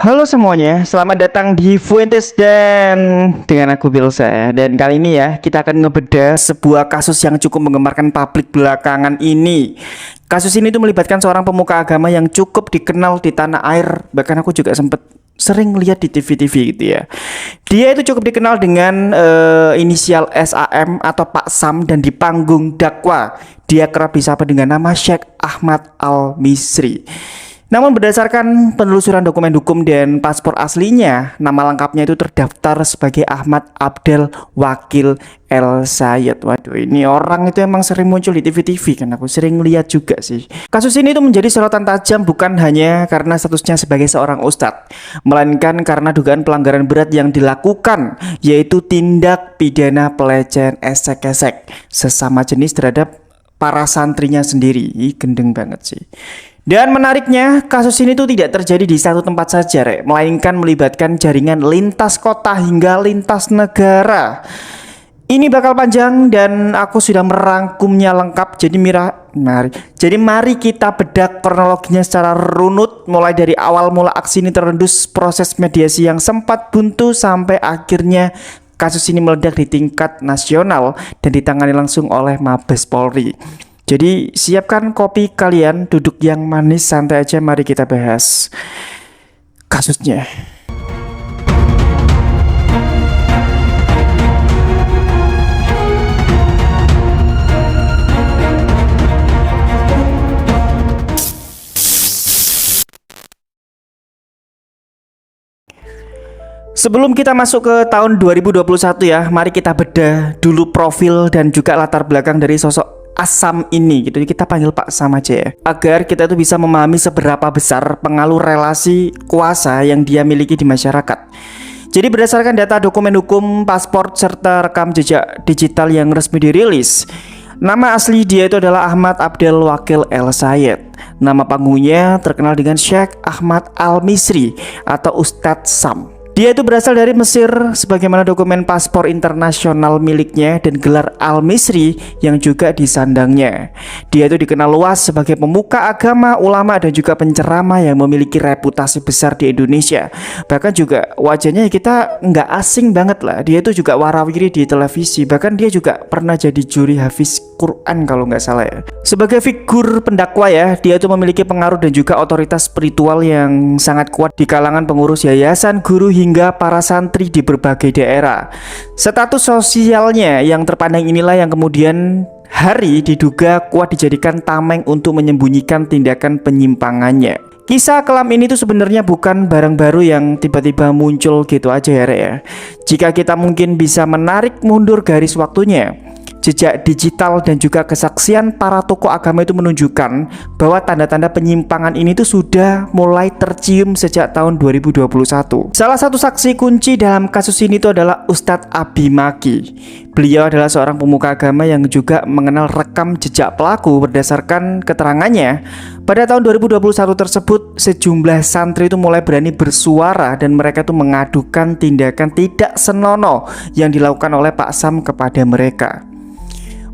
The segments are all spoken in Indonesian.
Halo semuanya, selamat datang di Fuentes dan dengan aku Bilsa. Dan kali ini ya kita akan ngebedah sebuah kasus yang cukup menggemarkan publik belakangan ini. Kasus ini tuh melibatkan seorang pemuka agama yang cukup dikenal di tanah air. Bahkan aku juga sempet sering lihat di TV-TV gitu ya. Dia itu cukup dikenal dengan inisial SAM atau Pak Sam, dan di panggung dakwah dia kerap disapa dengan nama Syekh Ahmad Al-Misri. Namun berdasarkan penelusuran dokumen hukum dan paspor aslinya, nama lengkapnya itu terdaftar sebagai Ahmad Abdel Wakil El Sayed. Waduh, ini orang itu emang sering muncul di TV-TV, kan aku sering lihat juga sih. Kasus ini tuh menjadi sorotan tajam bukan hanya karena statusnya sebagai seorang ustadz, melainkan karena dugaan pelanggaran berat yang dilakukan, yaitu tindak pidana pelecehan esek-esek sesama jenis terhadap para santrinya sendiri. Ih, gendeng banget sih. Dan menariknya, kasus ini tuh tidak terjadi di satu tempat saja, melainkan melibatkan jaringan lintas kota hingga lintas negara. Ini bakal panjang dan aku sudah merangkumnya lengkap. Jadi mari kita bedah kronologinya secara runut, mulai dari awal mula aksi ini terendus, proses mediasi yang sempat buntu sampai akhirnya kasus ini meledak di tingkat nasional dan ditangani langsung oleh Mabes Polri. Jadi siapkan kopi kalian, duduk yang manis, santai aja, mari kita bahas kasusnya. Sebelum kita masuk ke tahun 2021 ya, mari kita bedah dulu profil dan juga latar belakang dari sosok Asam ini gitu. Kita panggil Pak Sam aja ya, agar kita tuh bisa memahami seberapa besar pengaruh relasi kuasa yang dia miliki di masyarakat. Jadi berdasarkan data dokumen hukum, paspor serta rekam jejak digital yang resmi dirilis, nama asli dia itu adalah Ahmad Abdel Wakil El Sayed. Nama panggungnya terkenal dengan Syekh Ahmad Al-Misri atau Ustadz Sam. Dia itu berasal dari Mesir sebagaimana dokumen paspor internasional miliknya dan gelar Al-Misri yang juga disandangnya. Dia itu dikenal luas sebagai pemuka agama, ulama, dan juga penceramah yang memiliki reputasi besar di Indonesia. Bahkan juga wajahnya kita nggak asing banget lah. Dia itu juga warawiri di televisi. Bahkan dia juga pernah jadi juri hafiz Quran kalau nggak salah ya. Sebagai figur pendakwa ya, dia itu memiliki pengaruh dan juga otoritas spiritual yang sangat kuat di kalangan pengurus yayasan, guru, hingga para santri di berbagai daerah. Status sosialnya yang terpandang inilah yang kemudian hari diduga kuat dijadikan tameng untuk menyembunyikan tindakan penyimpangannya. Kisah kelam ini tuh sebenarnya bukan barang baru yang tiba-tiba muncul gitu aja ya. Jika kita mungkin bisa menarik mundur garis waktunya, jejak digital dan juga kesaksian para tokoh agama itu menunjukkan bahwa tanda-tanda penyimpangan ini tuh sudah mulai tercium sejak tahun 2021. Salah satu saksi kunci dalam kasus ini tuh adalah Ustadz Abi Maki. Beliau adalah seorang pemuka agama yang juga mengenal rekam jejak pelaku. Berdasarkan keterangannya, pada tahun 2021 tersebut sejumlah santri itu mulai berani bersuara dan mereka tuh mengadukan tindakan tidak senonoh yang dilakukan oleh Pak Sam kepada mereka.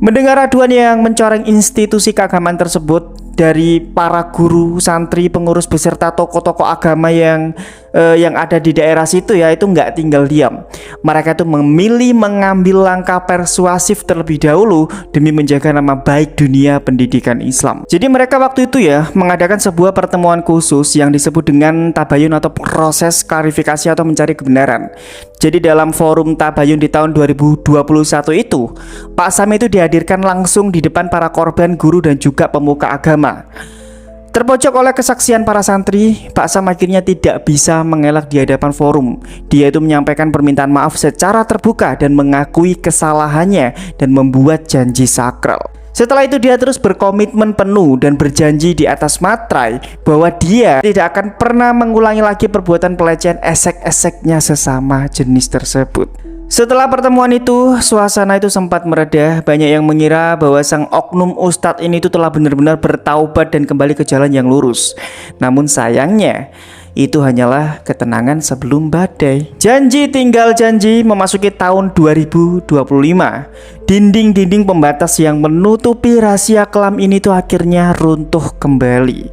Mendengar aduan yang mencoreng institusi keagamaan tersebut dari para guru, santri, pengurus beserta tokoh-tokoh agama yang ada di daerah situ ya, itu nggak tinggal diam. Mereka tuh memilih mengambil langkah persuasif terlebih dahulu demi menjaga nama baik dunia pendidikan Islam. Jadi mereka waktu itu ya mengadakan sebuah pertemuan khusus yang disebut dengan tabayun atau proses klarifikasi atau mencari kebenaran. Jadi dalam forum tabayun di tahun 2021 itu, Pak Sam itu dihadirkan langsung di depan para korban, guru, dan juga pemuka agama. Terpojok oleh kesaksian para santri, Pak Sam akhirnya tidak bisa mengelak di hadapan forum. Dia itu menyampaikan permintaan maaf secara terbuka dan mengakui kesalahannya dan membuat janji sakral. Setelah itu dia terus berkomitmen penuh dan berjanji di atas materai bahwa dia tidak akan pernah mengulangi lagi perbuatan pelecehan esek-eseknya sesama jenis tersebut. Setelah pertemuan itu, suasana itu sempat mereda. Banyak yang mengira bahwa sang oknum ustadz ini itu telah benar-benar bertaubat dan kembali ke jalan yang lurus. Namun sayangnya, itu hanyalah ketenangan sebelum badai. Janji tinggal janji. Memasuki tahun 2025, dinding-dinding pembatas yang menutupi rahasia kelam ini tuh akhirnya runtuh kembali.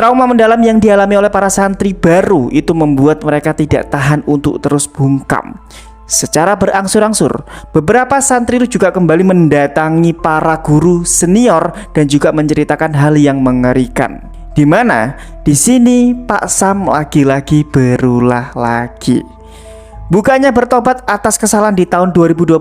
Trauma mendalam yang dialami oleh para santri baru itu membuat mereka tidak tahan untuk terus bungkam. Secara berangsur-angsur, beberapa santri itu juga kembali mendatangi para guru senior dan juga menceritakan hal yang mengerikan. Di mana di sini Pak Sam lagi-lagi berulah lagi. Bukannya bertobat atas kesalahan di tahun 2021,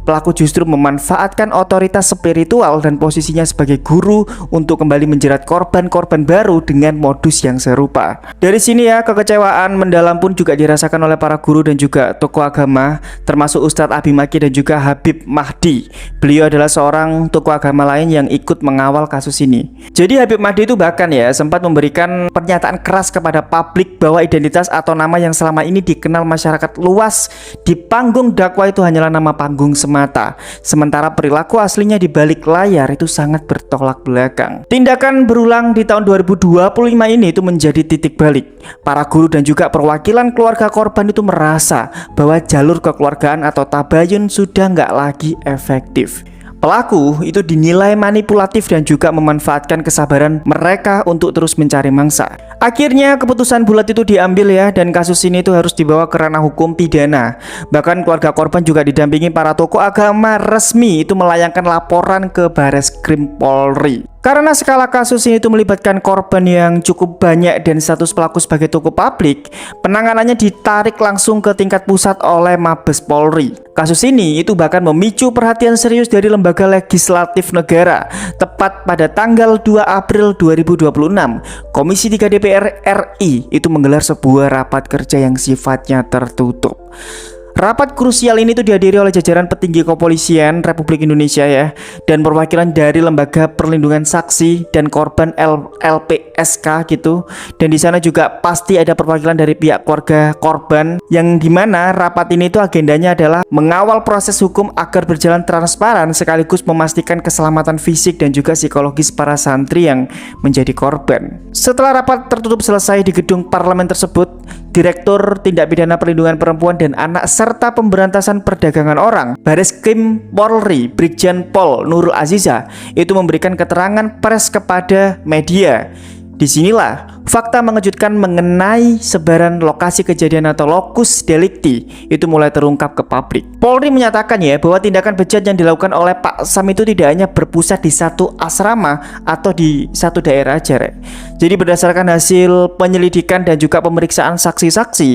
pelaku justru memanfaatkan otoritas spiritual dan posisinya sebagai guru untuk kembali menjerat korban-korban baru dengan modus yang serupa. Dari sini ya, kekecewaan mendalam pun juga dirasakan oleh para guru dan juga tokoh agama, termasuk Ustadz Abi Maki dan juga Habib Mahdi. Beliau adalah seorang tokoh agama lain yang ikut mengawal kasus ini. Jadi Habib Mahdi itu bahkan ya sempat memberikan pernyataan keras kepada publik bahwa identitas atau nama yang selama ini dikenal masyarakat luas di panggung dakwah itu hanyalah nama panggung semata, sementara perilaku aslinya di balik layar itu sangat bertolak belakang. Tindakan berulang di tahun 2025 ini itu menjadi titik balik. Para guru dan juga perwakilan keluarga korban itu merasa bahwa jalur kekeluargaan atau tabayun sudah nggak lagi efektif. Pelaku itu dinilai manipulatif dan juga memanfaatkan kesabaran mereka untuk terus mencari mangsa. Akhirnya keputusan bulat itu diambil ya, dan kasus ini itu harus dibawa ke ranah hukum pidana. Bahkan keluarga korban juga didampingi para tokoh agama resmi itu melayangkan laporan ke Bareskrim Polri. Karena skala kasus ini itu melibatkan korban yang cukup banyak dan status pelaku sebagai tokoh publik, penanganannya ditarik langsung ke tingkat pusat oleh Mabes Polri. Kasus ini itu bahkan memicu perhatian serius dari lembaga legislatif negara. Tepat pada tanggal 2 April 2026, Komisi 3 DPR RI itu menggelar sebuah rapat kerja yang sifatnya tertutup. Rapat krusial ini tuh dihadiri oleh jajaran petinggi kepolisian Republik Indonesia ya, dan perwakilan dari Lembaga Perlindungan Saksi dan Korban LPSK gitu. Dan di sana juga pasti ada perwakilan dari pihak keluarga korban, yang dimana rapat ini tuh agendanya adalah mengawal proses hukum agar berjalan transparan sekaligus memastikan keselamatan fisik dan juga psikologis para santri yang menjadi korban. Setelah rapat tertutup selesai di gedung parlemen tersebut, Direktur Tindak Pidana Perlindungan Perempuan dan Anak serta Pemberantasan Perdagangan Orang Bareskrim Polri Brigjen Pol Nurul Aziza itu memberikan keterangan pers kepada media. Disinilah fakta mengejutkan mengenai sebaran lokasi kejadian atau lokus delikti itu mulai terungkap ke publik. Polri menyatakan ya bahwa tindakan bejat yang dilakukan oleh Pak Sam itu tidak hanya berpusat di satu asrama atau di satu daerah aja, Rek. Jadi berdasarkan hasil penyelidikan dan juga pemeriksaan saksi-saksi,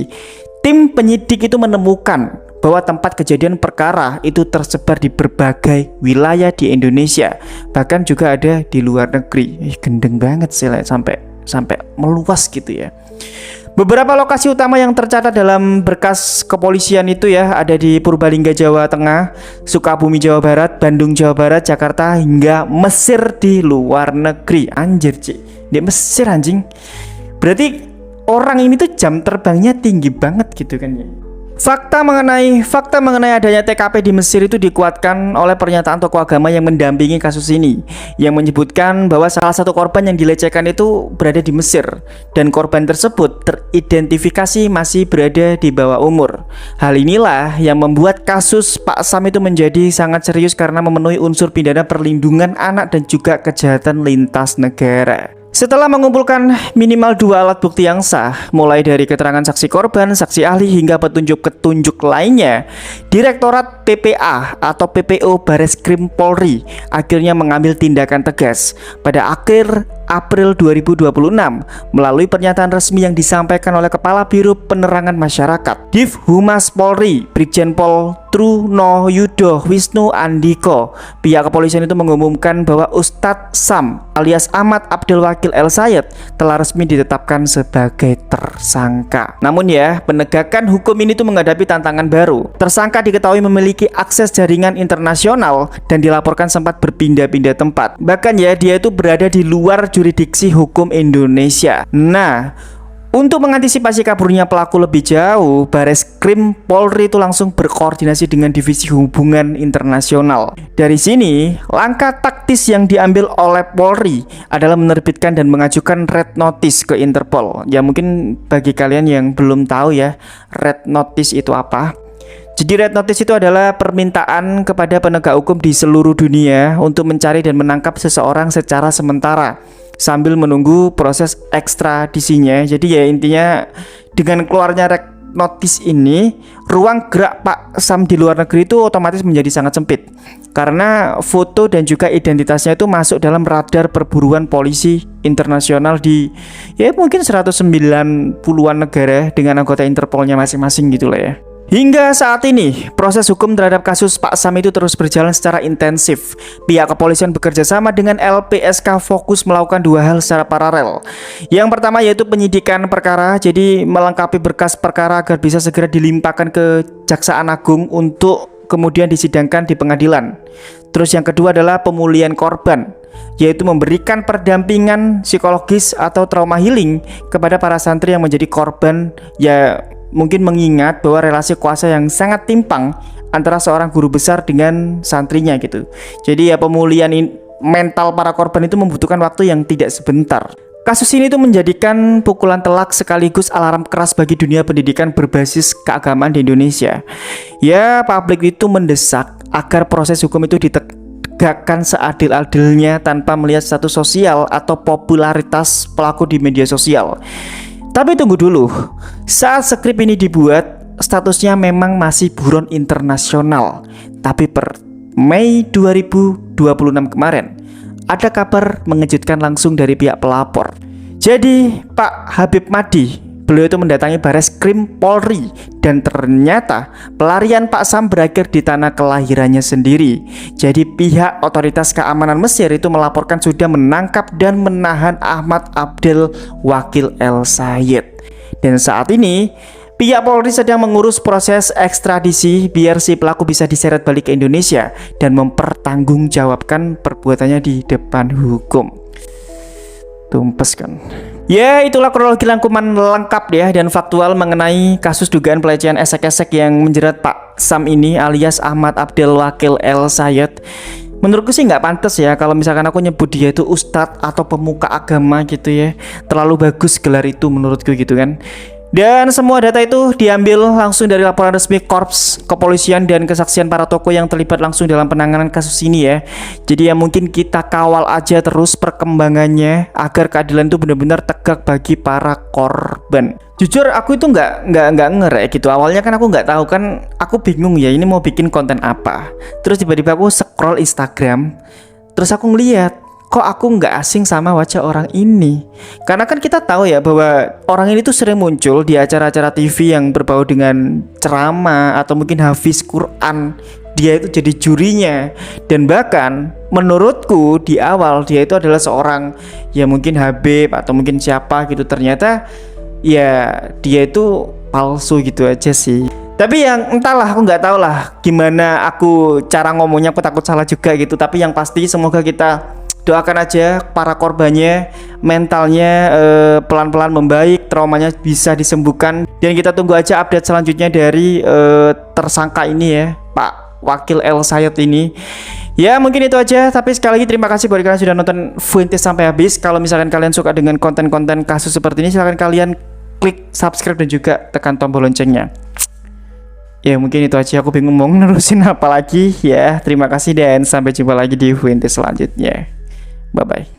tim penyidik itu menemukan bahwa tempat kejadian perkara itu tersebar di berbagai wilayah di Indonesia, bahkan juga ada di luar negeri. Gendeng banget sih, sampai meluas gitu ya. Beberapa lokasi utama yang tercatat dalam berkas kepolisian itu ya ada di Purbalingga Jawa Tengah, Sukabumi Jawa Barat, Bandung Jawa Barat, Jakarta hingga Mesir di luar negeri. Anjir Cik, di Mesir anjing. Berarti orang ini tuh jam terbangnya tinggi banget gitu kan ya. Fakta mengenai adanya TKP di Mesir itu dikuatkan oleh pernyataan tokoh agama yang mendampingi kasus ini, yang menyebutkan bahwa salah satu korban yang dilecehkan itu berada di Mesir dan korban tersebut teridentifikasi masih berada di bawah umur. Hal inilah yang membuat kasus Pak Sam itu menjadi sangat serius karena memenuhi unsur pidana perlindungan anak dan juga kejahatan lintas negara. Setelah mengumpulkan minimal 2 alat bukti yang sah, mulai dari keterangan saksi korban, saksi ahli hingga petunjuk-petunjuk lainnya, Direktorat PPA atau PPO Bareskrim Polri akhirnya mengambil tindakan tegas. Pada akhir April 2026 melalui pernyataan resmi yang disampaikan oleh Kepala Biro Penerangan Masyarakat Div Humas Polri Brigjen Pol Truno Yudo Wisnu Andiko, pihak kepolisian itu mengumumkan bahwa Ustadz Sam alias Ahmad Abdul Wakil El Sayed telah resmi ditetapkan sebagai tersangka. Namun ya, penegakan hukum ini tuh menghadapi tantangan baru. Tersangka diketahui memiliki akses jaringan internasional dan dilaporkan sempat berpindah-pindah tempat. Bahkan ya, dia itu berada di luar jurisdiksi hukum Indonesia. Nah, untuk mengantisipasi kaburnya pelaku lebih jauh, Bareskrim Polri itu langsung berkoordinasi dengan Divisi Hubungan Internasional. Dari sini, langkah taktis yang diambil oleh Polri adalah menerbitkan dan mengajukan red notice ke Interpol. Ya mungkin bagi kalian yang belum tahu ya, red notice itu apa? Jadi Red Notice itu adalah permintaan kepada penegak hukum di seluruh dunia untuk mencari dan menangkap seseorang secara sementara sambil menunggu proses ekstradisinya. Jadi ya intinya dengan keluarnya Red Notice ini, ruang gerak Pak Sam di luar negeri itu otomatis menjadi sangat sempit karena foto dan juga identitasnya itu masuk dalam radar perburuan polisi internasional di ya mungkin 190-an negara dengan anggota Interpolnya masing-masing gitu lah ya. Hingga saat ini, proses hukum terhadap kasus Pak Sam itu terus berjalan secara intensif. Pihak kepolisian bekerja sama dengan LPSK fokus melakukan dua hal secara paralel. Yang pertama yaitu penyidikan perkara, jadi melengkapi berkas perkara agar bisa segera dilimpahkan ke Kejaksaan Agung untuk kemudian disidangkan di pengadilan. Terus yang kedua adalah pemulihan korban, yaitu memberikan perdampingan psikologis atau trauma healing kepada para santri yang menjadi korban, ya mungkin mengingat bahwa relasi kuasa yang sangat timpang antara seorang guru besar dengan santrinya gitu. Jadi ya pemulihan mental para korban itu membutuhkan waktu yang tidak sebentar. Kasus ini tuh menjadikan pukulan telak sekaligus alarm keras bagi dunia pendidikan berbasis keagamaan di Indonesia. Ya, publik itu mendesak agar proses hukum itu ditegakkan seadil-adilnya tanpa melihat status sosial atau popularitas pelaku di media sosial. Tapi tunggu dulu, saat skrip ini dibuat, statusnya memang masih buron internasional. Tapi per Mei 2026 kemarin, ada kabar mengejutkan langsung dari pihak pelapor. Jadi Pak Habib Mahdi, beliau itu mendatangi Bareskrim Polri dan ternyata pelarian Pak Sam berakhir di tanah kelahirannya sendiri. Jadi pihak otoritas keamanan Mesir itu melaporkan sudah menangkap dan menahan Ahmad Abdel Wakil El Sayed. Dan saat ini pihak Polri sedang mengurus proses ekstradisi biar si pelaku bisa diseret balik ke Indonesia dan mempertanggungjawabkan perbuatannya di depan hukum. Tumpes kan. Ya, itulah kronologi rangkuman lengkap ya dan faktual mengenai kasus dugaan pelecehan esek-esek yang menjerat Pak Sam ini alias Ahmad Abdel Wakil El Sayed. Menurutku sih nggak pantas ya kalau misalkan aku nyebut dia itu ustadz atau pemuka agama gitu ya. Terlalu bagus gelar itu menurutku gitu kan. Dan semua data itu diambil langsung dari laporan resmi Korps Kepolisian dan kesaksian para tokoh yang terlibat langsung dalam penanganan kasus ini ya. Jadi ya mungkin kita kawal aja terus perkembangannya agar keadilan itu benar-benar tegak bagi para korban. Jujur aku itu nggak ngerek gitu. Awalnya kan aku nggak tahu kan, aku bingung ya ini mau bikin konten apa. Terus tiba-tiba aku scroll Instagram, terus aku ngeliat kok aku nggak asing sama wajah orang ini. Karena kan kita tahu ya bahwa orang ini tuh sering muncul di acara-acara TV yang berbau dengan ceramah atau mungkin hafiz Quran. Dia itu jadi jurinya. Dan bahkan menurutku di awal dia itu adalah seorang ya mungkin Habib atau mungkin siapa gitu. Ternyata ya dia itu palsu gitu aja sih. Tapi yang entahlah, aku nggak tahu lah gimana aku cara ngomongnya, aku takut salah juga gitu. Tapi yang pasti semoga kita doakan aja para korbannya mentalnya pelan-pelan membaik, traumanya bisa disembuhkan. Dan kita tunggu aja update selanjutnya dari tersangka ini ya, Pak Wakil El Sayed ini. Ya mungkin itu aja, tapi sekali lagi terima kasih buat kalian sudah nonton Fuentes sampai habis. Kalau misalkan kalian suka dengan konten-konten kasus seperti ini, silahkan kalian klik subscribe dan juga tekan tombol loncengnya. Ya mungkin itu aja, aku bingung mau nerusin apa lagi ya. Terima kasih dan sampai jumpa lagi di Fuentes selanjutnya. Bye-bye.